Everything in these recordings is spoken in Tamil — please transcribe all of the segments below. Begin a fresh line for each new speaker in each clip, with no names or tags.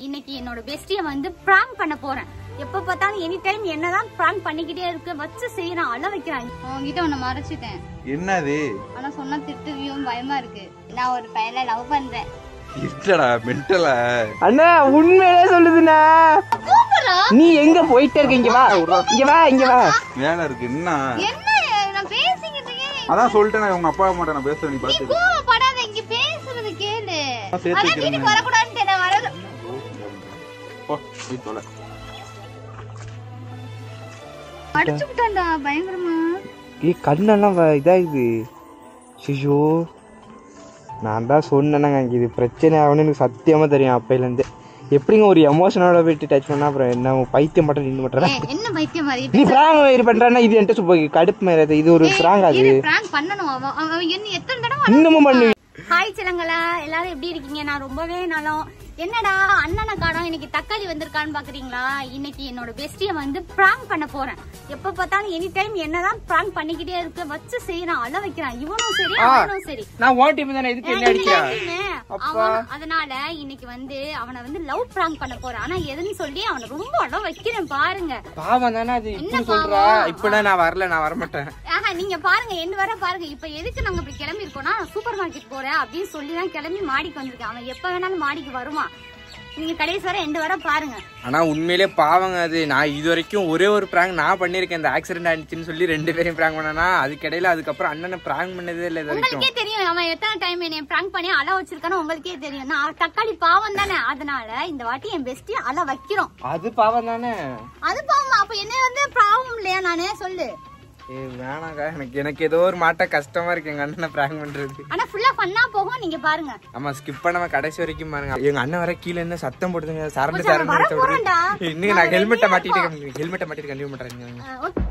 இன்னைக்கு என்னோட பெஸ்டிய வந்து பிராங்க் பண்ண போறேன். எப்ப பார்த்தாலும் எனி டைம் என்னதான் பிராங்க் பண்ணிக்கிட்டே இருக்கு. வச்சு செய்யறான், அழ வைக்கிறான். உன்கிட்ட உன்னை மறைச்சிட்டேன்.
என்னது?
ஆனா சொன்னா திட்டுவியும், பயமா இருக்கு. நான் ஒரு பையனை லவ் பண்றேன்.
இல்லடா மென்டலா.
அண்ணா உண்மையிலே சொல்லுதுண்ணா. நீ எங்க போயிட்டே இருக்க? இங்க வா இங்க வா.
வேலை இருக்கு. என்ன
நான் பேசிக்கிட்டு இருக்கேன்.
அதான் சொல்லிட்டேன், உங்க அப்பா அம்மாட்ட நான் பேசுறேன், நீ பாத்து.
கோவப்படாத, இங்க பேசுறது கேளு. அதான் வீட்டுக்கு வரக்கூடாதுன்னு நான் வரல. அடிச்சு விட்டான்டா பயங்கரமா.
கண்ணெல்லாம் இதாகுது. ஐயோ நான் தான் சொன்னேன்னாங்க இது பிரச்சனை ஆகும்னு எனக்கு சத்தியமா தெரியும் அப்பையிலேருந்து. எப்படிங்க ஒரு எமோஷனோட போயிட்டு டச் பண்ணா அப்புறம் என்ன பைத்தியம் மட்டும் நின்று மாட்டேன்.
என்ன பைத்தியம் மாதிரி
நீ பிராங்க் பண்றானா? இது என்கிட்ட சூப்பர் கடுப்பு மாதிரி. இது ஒரு பிராங்க். அது
பிராங்க் பண்ணனும். அவன் என்ன எத்தனை தடவை
இன்னமும் பண்ணு.
ஹாய் சிலங்களா, எல்லாரும் எப்படி இருக்கீங்க? நான் ரொம்பவே நலம். என்னடா அண்ணனை காணோம், இன்னைக்கு தக்காளி வந்திருக்கான்னு பாக்குறீங்களா? இன்னைக்கு என்னோட பெஸ்டிய வந்து பிராங்க் பண்ண போறேன். எப்ப பார்த்தாலும் எனி டைம் என்னதான் பிராங்க் பண்ணிக்கிட்டே இருக்கு. வச்சு செய்யறான், அழ வைக்கிறான். இவனும் சரி அவனும் சரி.
நான் ஓன் டீம் தானே, இதுக்கு என்ன அடிக்கிறா?
அதனால இன்னைக்கு வந்து அவனை வந்து லவ் பிராங்க் பண்ண போறேன். ஆனா எதுன்னு சொல்லி அவனை ரொம்ப அழ வைக்கிறேன் பாருங்க.
பாவம் தானே அது. என்ன சொல்றா? இப்பதான் நான் வரல, நான் வர மாட்டேன்.
நீங்க பாருங்க, என்ன வர பாருங்க. இப்ப எதுக்கு நாங்க இப்படி கிளம்பி இருக்கோம்னா, சூப்பர் மார்க்கெட் போறேன் அப்படின்னு சொல்லிதான் கிளம்பி மாடிக்கு வந்திருக்கேன். அவன் எப்ப வேணாலும் மாடிக்கு வருவான். நீங்க கடைசி வர எண்டு வர பாருங்க.
ஆனா உண்மையிலே பாவங்க அது. நான் இது வரைக்கும் ஒரே ஒரு பிராங்க் நான் பண்ணிருக்கேன். இந்த ஆக்சிடென்ட் ஆயிடுச்சுன்னு சொல்லி 2 பேரையும் பிராங்க் பண்ணனா, அதுக்கிடையில அதுக்கப்புறம் அண்ணனை பிராங்க் பண்ணதே இல்லை.
உங்களுக்கே தெரியும் அவன் எத்தனை டைம் என்னை பிராங்க் பண்ணி அழ வச்சிருக்கானு உங்களுக்கே தெரியும். நான் தக்காளி பாவம் தானே, அதனால இந்த வாட்டி என் பெஸ்டி அழ வைக்கிறோம்.
அது பாவம் தானே.
அது பாவம். அப்ப என்ன வந்து பாவம் இல்லையா? நானே சொல்லு.
வேணாங்க, எனக்கு ஏதோ ஒரு மாட்ட கஷ்டமா இருக்கு எங்க அண்ணனை பிராங்க் பண்றது.
ஆனா ஃபுல்லா பண்ணா போகும், நீங்க பாருங்க.
ஆமா, ஸ்கிப் பண்ணாம கடைசி வரைக்கும் பாருங்க. எங்க அண்ணன் வர கீழ இருந்து சத்தம் போடுதுங்க. சரண்டு இன்னும் நான் ஹெல்மெட்டை மாட்டிட்டு கண்டிப்பா மாட்டேன்.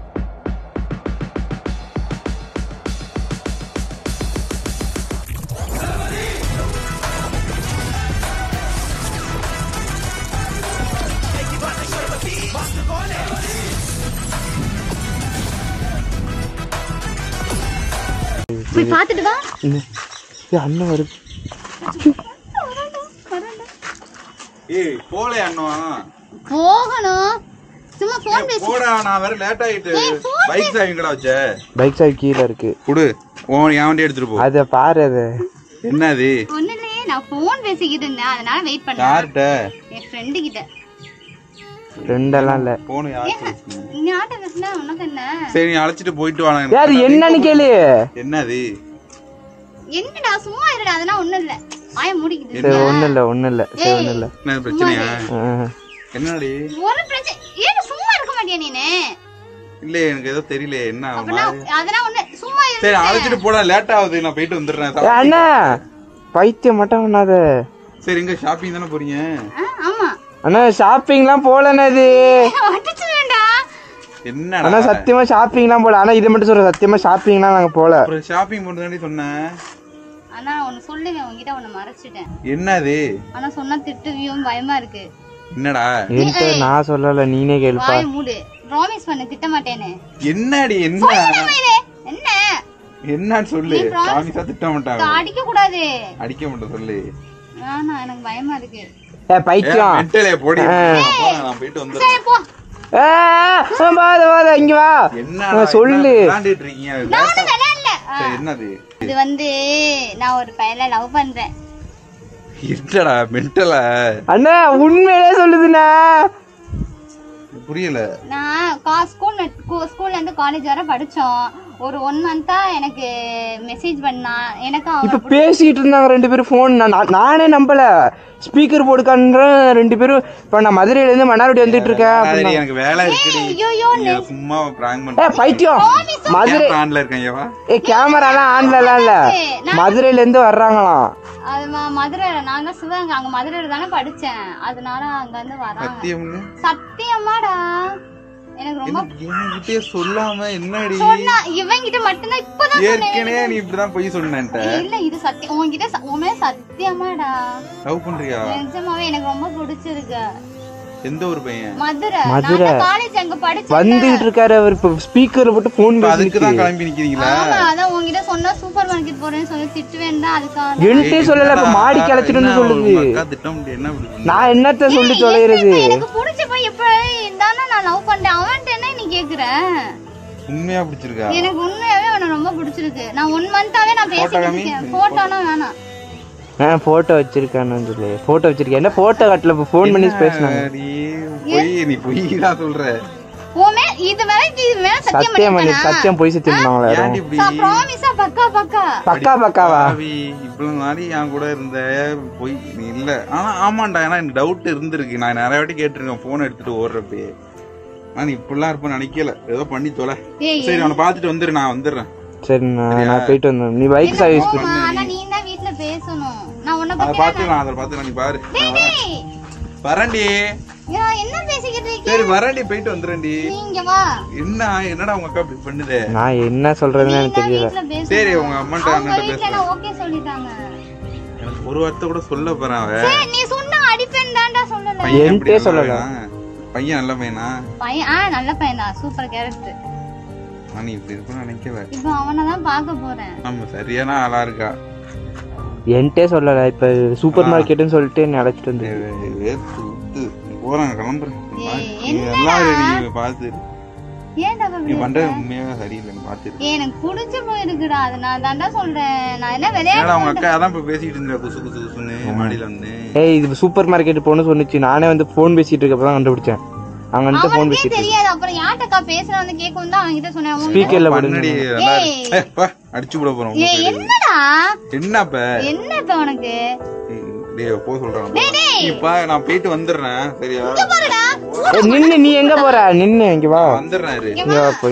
போய் பாத்துட்டு வா.
அண்ணன் வருது.
ஏய் போலே அண்ணா.
போகணும். சும்மா போன் பேசு.
போடா, நான் வேற லேட் ஆயிட்டு. பைக் சாவி எங்கடா வச்ச?
பைக் சாவி கீழ இருக்கு.
குடு. ஓன் யாவண்டி எடுத்துட்டு போ.
அத பாரு. அது
என்னது?
ஒண்ணுலயே நான் போன் பேசிக்கிட்டு இருந்தேன், அதனால வெயிட் பண்ணேன்.
யார்ட்ட?
என் ஃப்ரெண்ட் கிட்ட.
ஃப்ரெண்டெல்லாம் இல்ல.
போன் யார்ட்ட?
நீ ஆட்ட பேசுனா உனக்கு என்ன?
சரி நீ அழைச்சிட்டு போயிட்டு வா.
யார் என்னன்னு கேளு.
என்னது?
என்னடா சும்மா இருடா, அதெல்லாம் ஒண்ணும் இல்ல. ஆய மூடிக்கிட்டு.
சரி ஒண்ணும் இல்ல. சரி ஒண்ணும் இல்ல.
என்ன பிரச்சனையா? என்னடி?
ஒரு பிரச்சனை. ஏன் சும்மா இருக்க மாட்டியா நீனே?
இல்ல எனக்கு ஏதோ தெரியல என்ன.
அதெல்லாம் ஒண்ணு சும்மா இரு.
சரி அழைச்சிட்டு போடா, லேட் ஆகுது, நான் போயிட்டு வந்துடுறேன்.
அண்ணா பைத்தியம் மட்டும் பண்ணாத.
சரி எங்க ஷாப்பிங் தானே போறீங்க?
ஆமா
அண்ணா ஷாப்பிங்லாம் போலண்ணா. இது
அடிச்சு வேண்டாம்.
என்ன
அண்ணா சத்தியமா ஷாப்பிங்லாம் போல. ஆனா இது மட்டும் சொல்ற, சத்தியமா ஷாப்பிங்லாம் நாங்க போல.
ஷாப்பிங் போறதுதாண்டி சொன்னேன்.
ஆனா ஒன்னு சொல்லுவேன், உன்கிட்ட ஒன்னு மறைச்சிட்டேன்.
என்னது?
ஆனா சொன்னா திட்டுவியும், பயமா இருக்கு.
என்னடா?
என்கிட்ட நான் சொல்லல, நீனே கேளுப்பா.
வாய் மூடு. ப்ராமிஸ் பண்ணு திட்ட மாட்டேன்னு.
என்னடி? என்ன
என்ன
என்னன்னு சொல்லு. ப்ராமிஸா திட்ட மாட்டாங்க.
அடிக்க கூடாது.
அடிக்க மாட்டேன் சொல்லு.
ஆனா எனக்கு பயமா இருக்கு.
பைத்தியம்
மென்டலே போடி. நான் போயிட்டு வந்துறேன்.
சரி போ.
வா இங்க வா.
என்ன
சொல்லு.
விளையாடிட்டு இருக்கீங்க?
நான் ஒண்ணும் விளையாடல.
என்னது?
இது வந்து நான் ஒரு பையனை லவ் பண்றேன்.
இல்லடா மென்டலா.
அண்ணா உண்மையிலே சொல்லுதுண்ணா.
புரியல.
நான் ஸ்கூல்ல இருந்து காலேஜ் வர படிச்சோம். ஒரு 1 மந்தா எனக்கு மெசேஜ் பண்ணா. எனக்கு
இப்ப பேசிட்டு இருந்தாங்க 2 பேரும் போன். நானே நம்பல. ஸ்பீக்கர் போடுக்கான்ற 2 பேரும். இப்ப நான் மதுரையில இருந்து மன்னார்குடி வந்துட்டு இருக்கேன்.
எனக்கு வேலை இருக்குடி. சும்மா பிராங்க் பண்ண.
பைத்தியம். மதுரை
ஆன்ல இருக்கேன்.
கேமராலாம் ஆன்ல இல்ல. மதுரையில இருந்து வர்றாங்களாம்.
அது மதுரையில. நான் தான் சிவகங்கை, அங்க மதுரையில தானே படிச்சேன். அதனால அங்க வந்து வராங்க. சத்தியமாடா. எனக்கு ரொம்ப
என்கிட்ட சொல்லாம என்னடி
சொன்னா இவங்கிட்ட மட்டும்தான் இப்பதான்
ஏற்கனவே நீ இப்படிதான் போய் சொன்னேன்ட்ட.
இல்ல இது சத்தியம். உன்கிட்ட உண்மையா சத்தியமாடா
லவ் பண்றியா?
நிஜமாவே எனக்கு ரொம்ப பிடிச்சிருக்கு.
எந்த ஊர் பையன்?
மதுரை.
மதுரை.
நான் காலேஜ் அங்க படிச்சேன்.
வந்துட்டு இருக்காரு அவர். இப்ப ஸ்பீக்கர்ல போட்டு போன்
அதுக்கு தான் கிளம்பி நிக்கிறீங்களா?
ஆமா, அதான் உன்கிட்ட சொன்னா சூப்பர் மார்க்கெட் போறேன்னு சொல்லி திட்டுவேன்டா அதுக்காக.
என்கிட்ட சொல்லல, இப்ப மாடி கிளச்சிட்டு சொல்லுது.
திட்டம் என்ன அப்படி?
நான் என்னத்த சொல்லி தொலைறது?
எனக்கு பிடிச்ச பையன் எப்படி இருந்தானே நான் லவ் பண்ணேன். அவன்கிட்ட என்ன நீ கேக்குற?
உண்மையா பிடிச்சிருக்கா?
எனக்கு உண்மையாவே அவனை ரொம்ப பிடிச்சிருக்கு. நான் 1 மந்தாவே நான் பேசிட்டு இருக்கேன். போட்டோனா வேணாம்.
போட்டோ வச்சிருக்கானு சொல்லு. போட்டோ வச்சிருக்கேன். என்ன போட்டோ காட்டல, போன் பண்ணி பேசினாங்க.
நீ பொய் தான் சொல்ற.
ஓமே இது மேல
சத்தியம் பண்ணி சத்தியம் போய் சத்தியம்னாங்களா?
ஏன்டி இப்படி?
ப்ராமிஸா
பக்காவா
இவ்வளவு நாளி என் கூட இருந்த பொய் நீ இல்ல. ஆனா ஆமாண்டா, ஏன்னா எனக்கு டவுட் இருந்திருக்கு. நான் நிறைய வாட்டி கேட்டிருக்கேன் போன் எடுத்துட்டு ஓடுறப்பே. நான் இப்படிலாம் இருப்பேன்னு நினைக்கல. ஏதோ பண்ணி தொலை. சரி அவனை பாத்துட்டு வந்துரு, நான் வந்துடுறேன்.
சரி நான் போயிட்டு வந்தேன். நீ பைக் சர்வீஸ் பண்ணு.
ஆனா நீ தான் வீட்ல பேசணும். நான் உன்னை
அத பாத்துக்கலாம், அத பாத்துக்கலாம். நீ பாரு. வரண்டி.
என்ன பேசிக்கிட்டு இருக்கீங்க?
சரி வரண்டி, போயிட்டு வந்துறேன்டி.
நீங்க வா.
என்னடா உங்க அக்கா இப்படி பண்ணுதே?
நான் என்ன சொல்றதுன்னு எனக்கு தெரியல.
சரி உங்க அம்மாட்ட அண்ணன்ட்ட பேசு.
நான் ஓகே சொல்லிட்டாங்க.
எனக்கு ஒரு வார்த்தை கூட சொல்ல போறான் அவ.
சரி நீ சொன்னா அடிப்பேன் தான்டா சொல்லல.
என்கிட்ட சொல்லல.
பையன் நல்ல பையனா?
பையன் நல்ல பையனா, சூப்பர் கேரக்டர்.
நான் இப்படி இருப்பேன்னு நினைக்கல.
இப்போ அவனை தான் பார்க்க போறேன்.
நம்ம சரியான ஆளா இருக்கா?
என்கிட்ட சொல்லல. இப்ப சூப்பர் மார்க்கெட்னு சொல்லிட்டு என்ன அழைச்சிட்டு வந்து
போறாங்க, கிளம்புறேன். எல்லாரும் பாத்து
ஏன்டா
நீ பண்றது உண்மையா சரியில்லைன்னு பாத்து.
எனக்கு புடிச்சு போயிருக்குடா, அது நான் தான்டா சொல்றேன். நான் என்ன விளையாட
அவங்க அக்கா அதான் இப்ப பேசிட்டு இருந்தா குசு குசு குசுன்னு மாடியில வந்து.
இது சூப்பர் மார்க்கெட் போன்னு சொன்னிச்சு. நானே வந்து போன் பேசிட்டு இருக்கப்பதான் கண்டுபிடிச்சேன். அவங்க வந்து போன் பேசிட்டு
தெரியாது. அப்புறம் யார்ட்டக்கா பேசுற வந்து கேட்கும் தான் அவங்க கிட்ட சொன்னேன்.
ஸ்பீக்கர்ல
பண்ணடி அடிச்சு விட போறோம்.
என்னடா
என்னப்ப
உனக்கு?
டேய் போ சொல்றேன். இப்ப நான் போயிட்டு வந்துடுறேன். சரியா?
நின்னு நீ எங்க போற? நின்னு இங்க வா.
வந்துடுறேன்.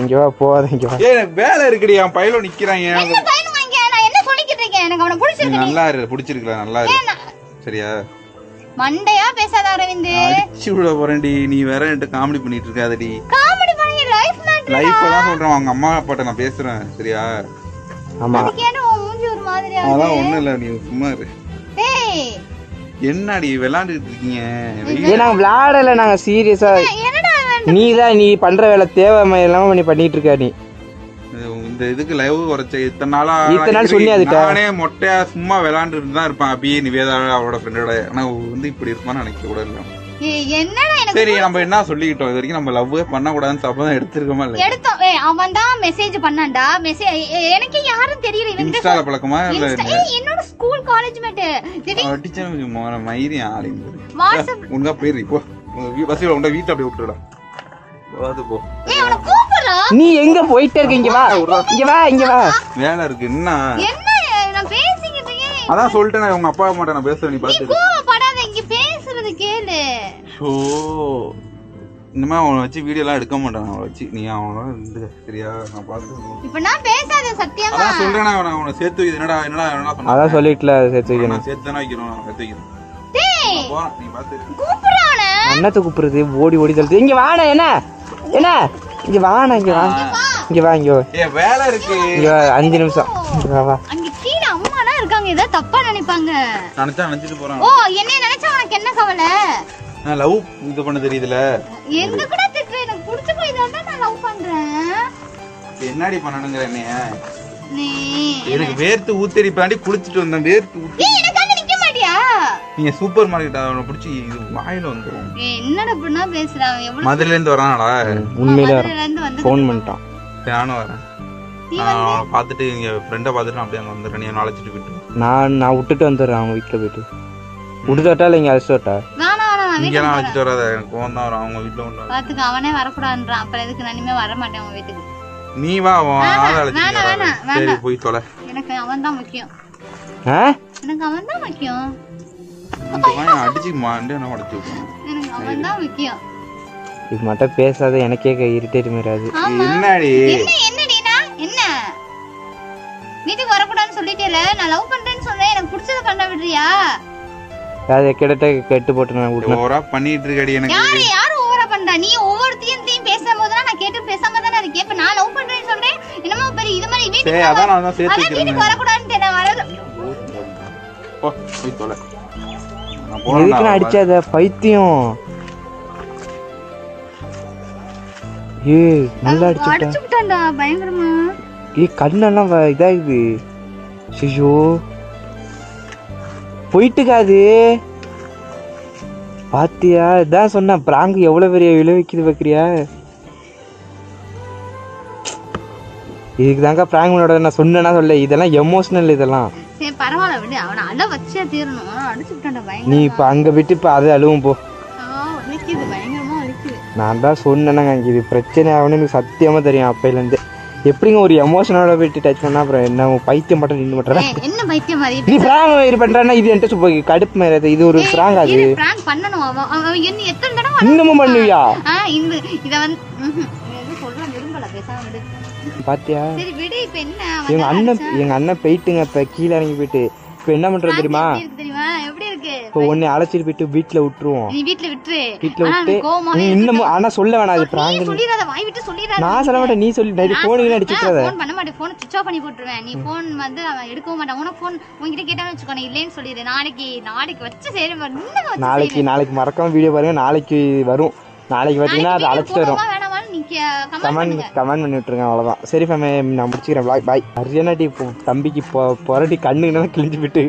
இங்க வா போகாத. இங்க வா.
எனக்கு வேலை இருக்குடி. என் பையில நிக்கிறாங்க.
எனக்கு அவனை பிடிச்சிருக்கு.
நல்லா இரு, பிடிச்சிருக்கல. நல்லா இரு. சரியா?
மண்டையா பேசாத அரவிந்த்.
அடிச்சு விட போறேன்டி. நீ வேற என்கிட்ட காமெடி பண்ணிட்டு இருக்காதடி.
காமெடி பண்ணி லைஃப் மேட்டர்.
லைஃப் தான் சொல்றேன். அவங்க அம்மா அப்பாட்ட நான் பேசுறேன். சரியா?
ஆமா.
அதுக்கேன உன் மூஞ்சி ஒரு மாதிரியா இருக்கு.
அதான் ஒண்ணு இல்ல, நீ சும்மா இரு.
டேய்
என்னடி விளையாண்டுட்டு இருக்கீங்க?
நாங்க விளையாடல, நாங்க சீரியஸா. நீ பண்ற வேலை தேவை இல்லாம நீ பண்ணிட்டு இருக்க. நீ
இந்த இதுக்கு லைவ் குறைச்ச இத்தனை நாள்
சொல்லி
நானே மொட்டையா சும்மா விளையாண்டுட்டு தான் இருப்பான். அப்படியே நிவேதா அவளோட ஃப்ரெண்டோட. ஆனா வந்து இப்படி இருப்பான்னு நினைக்க கூட இல்ல. சரி நம்ம என்ன சொல்லிக்கிட்டோம்? இது வரைக்கும் நம்ம லவ்வே பண்ண கூடாதுன்னு சபதம் எடுத்திருக்கோமா இல்ல?
எடுத்தோம். அவன் தான் மெசேஜ் பண்ணான்டா. எனக்கு யாரும் தெரியல.
இன்ஸ்டால பழக்கமா இல்ல?
என்னோட ஸ்கூல் காலேஜ் மேட்.
அடிச்சேன் மயிரி ஆளுங்க.
வாட்ஸ்அப்
உனக்கா பேரு போ. பஸ்ல உண்ட வீட்டுல அப்படியே விட்டுடா. போ.
நீ எங்க போயிட்டே இருக்க? இங்க வா. இங்க வா.
வேலை இருக்கு. என்ன
நான் பேசிக்கிட்டு இருக்கேன்.
அதான் சொல்லிட்டேன். உங்க அப்பா அம்மாட்ட நான் பேசுறேன். நீ பாத்து
கோவப்படாத. இங்க பேசுறது கேளு.
இனிமே அவனை வச்சு வீடியோ எல்லாம் எடுக்க மாட்டான். அவனை வச்சு நீ அவனோட இருந்து. சரியா? நான் பாத்து
இப்ப நான் பேசாத சத்தியமா.
அதான் சொல்றேன். நான் அவனை சேர்த்து வைக்க. என்னடா சொன்னா?
அதான் சொல்லிட்டல சேர்த்து வைக்கணும்.
நான் சேர்த்து தானே வைக்கணும். நான் சேர்த்து வைக்கணும். போறேன். நீ பாத்து
கூப்பிடுறானே.
அண்ணாத்த கூப்பிடுறது. ஓடி தள்ளுது. இங்க வாடா. என்ன இங்க வாடா. இங்க வா.
வேலை இருக்கு.
இங்க 5 நிமிஷம். வா.
அங்க கீழ அம்மாலாம் இருக்காங்க. ஏதோ தப்பா நினைப்பாங்க.
நினைச்சிட்டு போறான்.
ஓ என்னைய நினைச்சா உனக்கு என்ன கவலை?
நான் லவ் இது பண்ண தெரியுதுல.
எங்க கூட திட்டு. எனக்கு பிடிச்ச போய் தான் நான் லவ் பண்றேன்.
என்னடி பண்ணணுங்கற என்னைய?
நீ
எனக்கு வேர்த்து ஊத்தடிப்பாண்டி குளிச்சிட்டு வந்தேன். வேர்த்து ஊத்தி
எனக்கு அங்க நிக்க மாட்டியா?
நீங்க சூப்பர் மார்க்கெட் அவனை பிடிச்சி இது வாயில வந்துரும்.
என்னடா இப்படினா பேசுறான்? எவ்வளவு
மதுரையில இருந்து வரானடா?
உண்மையிலே ஃபோன் பண்ணிட்டான்.
நானும் வரேன். நான் பாத்துட்டு எங்க ஃப்ரெண்ட பாத்துட்டு அப்படியே அங்க வந்துறேன். நீ நாளைச்சிட்டு போயிட்டு.
நான் விட்டுட்டு வந்துறேன். அவங்க வீட்ல போயிட்டு விட்டுட்டா இல்ல இங்க அழைச்சிட்டா?
இங்க நான் அழைச்சிட்டு வராத. எனக்கு கோவம் தான் வரும். அவங்க வீட்ல ஒண்ணு
பாத்துக்க. அவனே வரக்கூடாதுன்றான். அப்புறம் எதுக்கு நான் இனிமே வர மாட்டேன் அவங்க வீட்டுக்கு.
நீ வா. ஆள அழைச்சிட்டு. சரி போய் தொலை.
எனக்கு அவன் தான் முக்கியம். எனக்கு அவன் தான் முக்கியம்.
அடிச்சு மாண்டே நான் உடைச்சு விட்டேன்.
எனக்கு அவன் தான் முக்கியம்.
இது மட்டும் பேசாத. எனக்கே இரிட்டேட் மாறாது.
என்னடி
என்னடினா என்ன வீட்டுக்கு வரக்கூடாதுன்னு சொல்லிட்டேல. நான் லவ் பண்றேன்னு சொன்னேன். எனக்கு பிடிச்சத பண்ண விடுறியா?
அது கிட்ட கெட்டு போட்டு நான் விடுறேன்.
ஓவரா பண்ணிட்டு இருக்கடி. எனக்கு
யாரு ஓவரா பண்றா? நீ ஒவ்வொருத்தையும் பேசும்போது நான் கேட்டு பேசாம தானே இருக்கேன். இப்ப நான் லவ் பண்றேன்னு சொல்றேன். என்னமோ பெரிய இது மாதிரி வீட்டுக்கு
அதான் நான் தான் சேர்த்து வைக்கிறேன்.
வீட்டுக்கு வரக்கூடாதுன்னு நான் வரல.
போ போய் தொலை.
எதுக்கு அடிச்சாத பைத்தியம்? ஏய் நல்லா அடிச்சுட்டா.
அடிச்சு விட்டான்டா பயங்கரமா.
ஏய் கண்ணெல்லாம் இதாகுது. ஐயோ போயிட்டுக்காது. பாத்தியா இதான் சொன்ன பிராங்க் எவ்வளவு பெரிய விளைவிக்குது பாக்குறியா. இதுக்கு தாங்க பிராங்க் பண்ணோட நான் சொன்னேன்னா சொல்ல, இதெல்லாம் எமோஷனல். இதெல்லாம்
சரி பரவாயில்ல விடு, அவனை அழ வச்சே தீரணும். அடிச்சு விட்டான்டா பயங்கரமா.
நீ இப்ப அங்க விட்டு இப்ப அது அழுவும் போ.
வலிக்குது பயங்கரமா வலிக்குது.
நான் தான் சொன்னேன்னாங்க இது பிரச்சனை ஆகுன்னு எனக்கு சத்தியமா தெரியும் அப்பையிலேருந்து. எப்படிங்க ஒரு எமோஷனோட போயிட்டு டச் பண்ணா அப்புறம் என்ன பைத்தியம் மட்டும் நின்று மட்டும்
என்ன பைத்தியம் மாதிரி
நீ பிராங்க் இது பண்றேன்னா இது என்கிட்ட கடுப்பு மாதிரி. இது ஒரு பிராங்க். அது
பிராங்க் பண்ணணும். அவன் என்ன எத்தனை தடவை
இன்னமும் பண்ணுவியா?
இத வந்து சொல்ல விரும்பல பேசாம விடு.
பாத்தியா
சரி விடு. இப்ப என்ன
எங்க அண்ணன் போயிட்டுங்க இப்ப கீழே இறங்கி போயிட்டு இப்ப என்ன பண்றது தெரியுமா?
எப்படி இருக்கு
இப்ப உன்னை அழைச்சிட்டு போயிட்டு வீட்டுல விட்டுருவோம்.
நீ வீட்டுல விட்டு
இன்னமும் ஆனா சொல்ல வேணாம் அது பிராங்க்.
சொல்லிடாத வாய் விட்டு சொல்லிடாத.
நான் சொல்ல மாட்டேன், நீ சொல்லி போன் அடிச்சுக்காத.
போன் பண்ண மாட்டேன், போன் சுவிட்ச் ஆஃப் பண்ணி போட்டுருவேன். நீ போன் வந்து அவன் எடுக்கவும் மாட்டான். உனக்கு போன் உங்ககிட்ட கேட்டான்னு வச்சுக்கோ, நான் இல்லைன்னு சொல்லிடு. நாளைக்கு வச்சு சரி
நாளைக்கு மறக்காம வீடியோ பாருங்க. நாளைக்கு வரும். நாளைக்கு பாத்தீங்கன்னா அது அழைச்சிட்டு வரும். கமெண்ட் பண்ணி விட்டுருங்க. அவ்வளவுதான். சரி ஃபேமே நான் முடிச்சுக்கிறேன். பாய். ஹரியானா டீ தம்பிக்கு பொரட்டி கண்ணுன்னா கிழிஞ்சு விட்டு